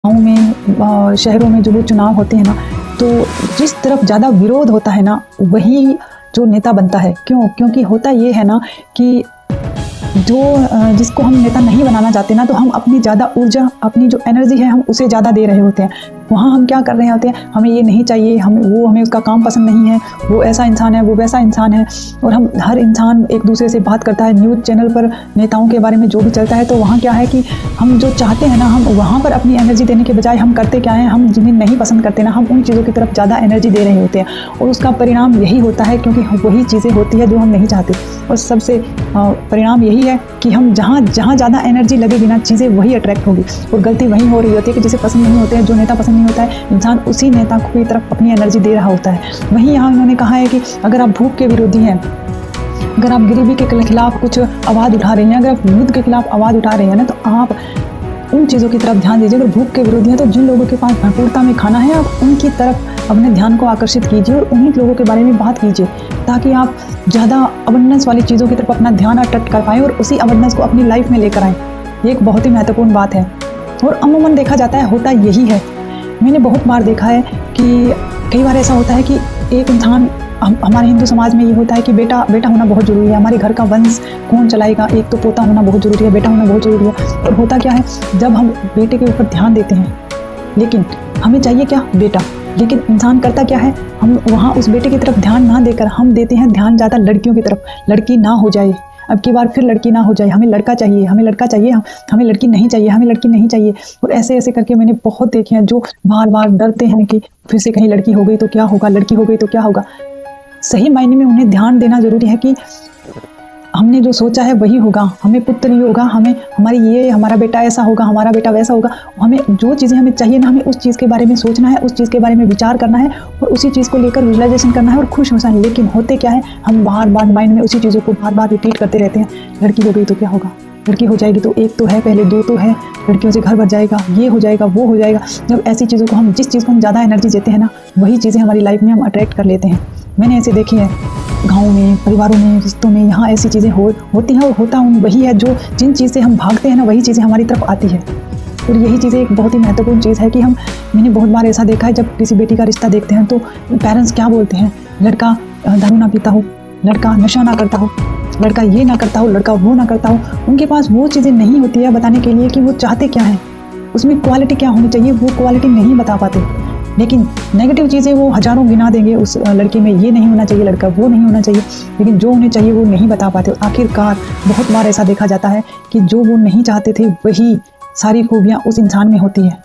गाँव में शहरों में जो वो चुनाव होते हैं ना, तो जिस तरफ ज़्यादा विरोध होता है ना, वही जो नेता बनता है। क्यों? क्योंकि होता ये है ना कि जिसको हम नेता नहीं बनाना चाहते ना, तो हम अपनी ज़्यादा ऊर्जा, अपनी जो एनर्जी है, हम उसे ज़्यादा दे रहे होते हैं। वहाँ हम क्या कर रहे होते हैं, हमें ये नहीं चाहिए, हमें उसका काम पसंद नहीं है, वो ऐसा इंसान है, वो वैसा इंसान है। और हम हर इंसान एक दूसरे से बात करता है, न्यूज़ चैनल पर नेताओं के बारे में जो भी चलता है, तो वहाँ क्या है कि हम जो चाहते हैं ना, हम वहाँ पर अपनी एनर्जी देने के बजाय हम करते क्या है, हम जिन्हें नहीं पसंद करते ना, हम उन चीज़ों की तरफ ज़्यादा एनर्जी दे रहे होते हैं। और उसका परिणाम यही होता है, क्योंकि वही चीज़ें होती है जो हम नहीं चाहते। और सबसे परिणाम यही है कि हम जहाँ ज़्यादा एनर्जी लगेगी ना, चीज़ें वही अट्रैक्ट होगी। और गलती वही हो रही होती है कि जिसे पसंद नहीं होते हैं, जो नेता पसंद नहीं होता है, इंसान उसी नेता की तरफ अपनी एनर्जी दे रहा होता है। वहीं यहाँ इन्होंने कहा है कि अगर आप भूख के विरोधी हैं, अगर आप गरीबी के खिलाफ कुछ आवाज़ उठा रहे हैं, अगर आप युद्ध के खिलाफ आवाज़ उठा रहे हैं ना, तो आप उन चीज़ों की तरफ ध्यान दीजिए। अगर भूख के विरोधी हैं, तो जिन लोगों के पास भरपूरता में खाना है, आप उनकी तरफ अपने ध्यान को आकर्षित कीजिए और उन्हीं लोगों के बारे में बात कीजिए, ताकि आप ज़्यादा अबंडेंस वाली चीज़ों की तरफ अपना ध्यान अट्रैक्ट कर पाएँ और उसी अबंडेंस को अपनी लाइफ में लेकर आएँ। ये एक बहुत ही महत्वपूर्ण बात है। और अमूमन देखा जाता है, होता यही है। मैंने बहुत बार देखा है कि कई बार ऐसा होता है कि एक इंसान, हमारे हिंदू समाज में ये होता है कि बेटा होना बहुत ज़रूरी है, हमारे घर का वंश कौन चलाएगा, एक तो पोता होना बहुत ज़रूरी है, बेटा होना बहुत ज़रूरी है। और होता क्या है, जब हम बेटे के ऊपर ध्यान देते हैं, लेकिन हमें चाहिए क्या, बेटा, लेकिन इंसान करता क्या है, हम वहाँ उस बेटे की तरफ ध्यान ना देकर हम देते हैं ध्यान ज़्यादा लड़कियों की तरफ। लड़की ना हो जाए, अब की बार फिर लड़की ना हो जाए, हमें लड़का चाहिए, हमें लड़का चाहिए, हमें लड़की नहीं चाहिए, हमें लड़की नहीं चाहिए। और ऐसे ऐसे करके मैंने बहुत देखे हैं जो बार बार डरते हैं कि फिर से कहीं लड़की हो गई तो क्या होगा, लड़की हो गई तो क्या होगा। सही मायने में उन्हें ध्यान देना जरूरी है कि हमने जो सोचा है वही होगा, हमें पुत्र ही होगा, हमारा बेटा ऐसा होगा, हमारा बेटा वैसा होगा। हमें जो चीज़ें हमें चाहिए ना, हमें उस चीज़ के बारे में सोचना है, उस चीज़ के बारे में विचार करना है और उसी चीज़ को लेकर विजुअलाइजेशन करना है और खुश होना है। लेकिन होते क्या है, हम बार बार माइंड में उसी चीज़ों को बार बार रिपीट करते रहते हैं। लड़की हो गई तो क्या होगा, लड़की हो जाएगी तो एक तो है, पहले दो तो है, लड़कियों से घर भर जाएगा, ये हो जाएगा, वो हो जाएगा। जब ऐसी चीज़ों को हम, जिस चीज़ को हम ज़्यादा एनर्जी देते हैं ना, वही चीज़ें हमारी लाइफ में हम अट्रैक्ट कर लेते हैं। मैंने ऐसे देखी है, गाँव में, परिवारों में, रिश्तों में, यहाँ ऐसी चीज़ें होती हैं। और होता वही है, जो जिन चीज़ से हम भागते हैं ना, वही चीज़ें हमारी तरफ आती है। और यही चीज़ें एक बहुत ही महत्वपूर्ण चीज़ है कि मैंने बहुत बार ऐसा देखा है, जब किसी बेटी का रिश्ता देखते हैं तो पेरेंट्स क्या बोलते हैं, लड़का दारू ना पीता हो, लड़का नशा ना करता हो, लड़का ये ना करता हो, लड़का वो ना करता हो। उनके पास वो चीज़ें नहीं होती है बताने के लिए कि वो चाहते क्या हैं, उसमें क्वालिटी क्या होनी चाहिए, वो क्वालिटी नहीं बता पाते। लेकिन नेगेटिव चीज़ें वो हज़ारों गिना देंगे उस लड़के में, ये नहीं होना चाहिए, लड़का वो नहीं होना चाहिए, लेकिन जो उन्हें चाहिए वो नहीं बता पाते। आखिरकार बहुत बार ऐसा देखा जाता है कि जो वो नहीं चाहते थे, वही सारी खूबियाँ उस इंसान में होती है।